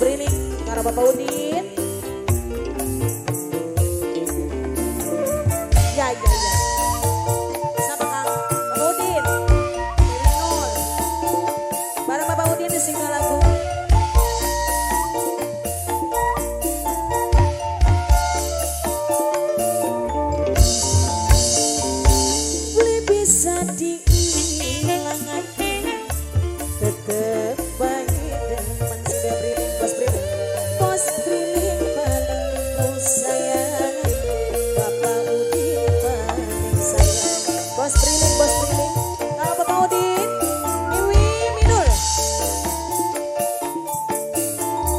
Priling karo Bapak Udin. Ya. Siapa Kang? Bapak Udin. Nol. Bareng Bapak Udin di single lagu. Boleh bisa diilangkan tetep baik dengan sudah Priling, Bos Priling. Bos Priling paling ku sayang, Bapak Udin paling sayang. Bos Priling kalau Bapak Udin Miwi Minul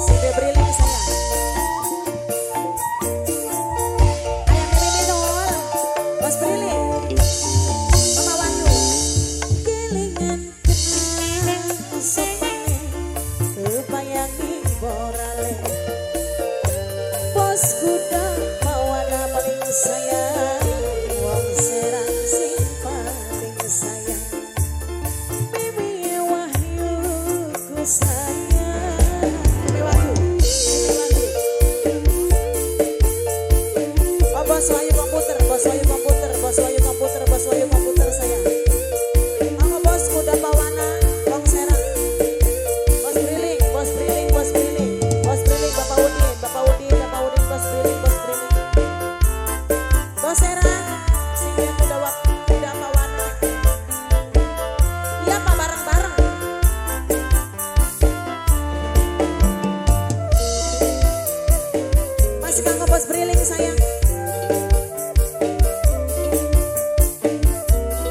sudah Priling sayang. Ayah Miwi Minul Bos Priling Mama Wanyu kelingan kenal sopane kebayangi borale. Bos kuda mawana paling sayang, wong serang sing paling sayang. Mimi Wahyu ku sayang. Mimi Wahyu. Oh, Bos Wahyu komputer sayang. Mama Bos kuda bawana wong serang. Bos Priling, Bos Priling, Bos Bapak Udin, Bos Priling. Bos serang, singkat kuda bawana. Iya Pak, bareng-bareng. Masih kanggo Bos Priling sayang.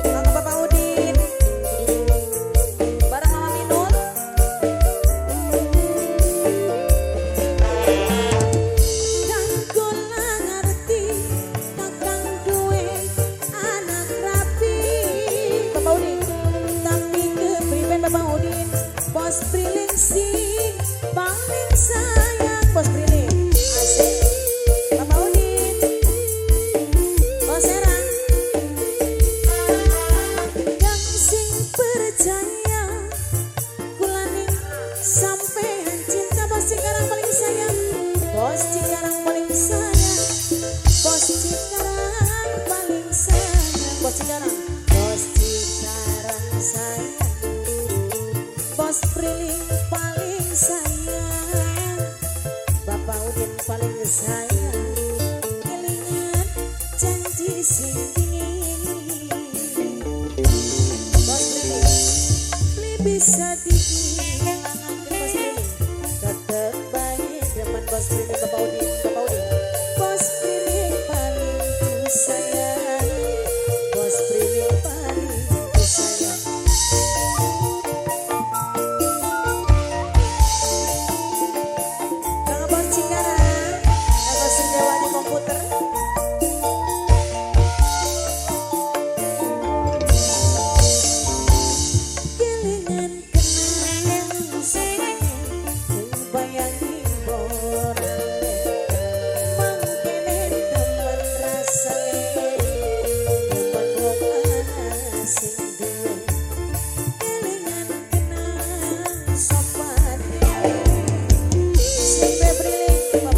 Kanggo Bapak Udin, bareng Mama Minul. Dan kula ngerti kakang duwe anak rapi. Bapak Udin, tapi kepriben Bapak Udin, Bos Priling sing paling sayang. Bos Priling asik. Bapak Udin, Bos Serang yang sing percaya kulaning sampean cinta. Bos Cikarang paling sayang, Bos Cikarang paling sayang, Bos Cikarang paling sayang, Bos Cikarang sayang, Bos Priling paling sayang, Bapak Udin paling sayang. Kelingan janji sing dingin, Bos Priling beli bisa diilangkan. Bos Priling tetep baik depan Bos Priling. Bapak Udin Bos Priling paling ku sayang, Bos Priling paling ku sayang. Kang Bos Cikarang, Bos Sindawani komputer. Kelingan kenal sopane kebayangi borale. Mangkene temen rasane temen wong ana sing duwe. Kelingan kenal sopane Sampai Priling,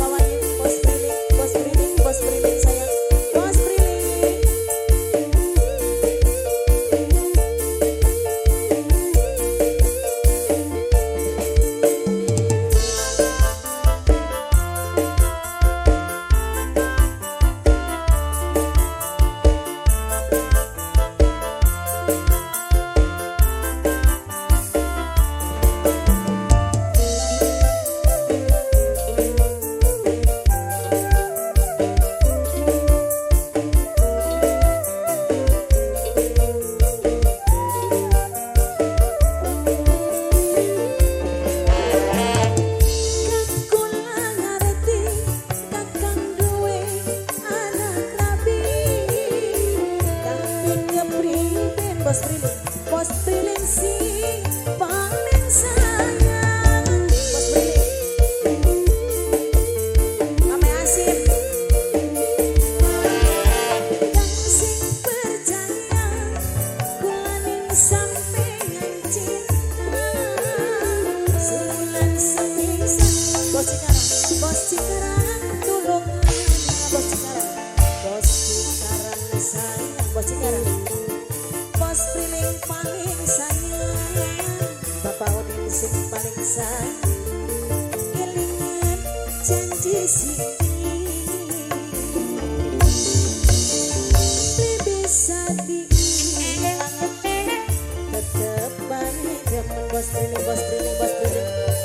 pisah kelingan janji sini bisa di tetep baik demen bos Prilly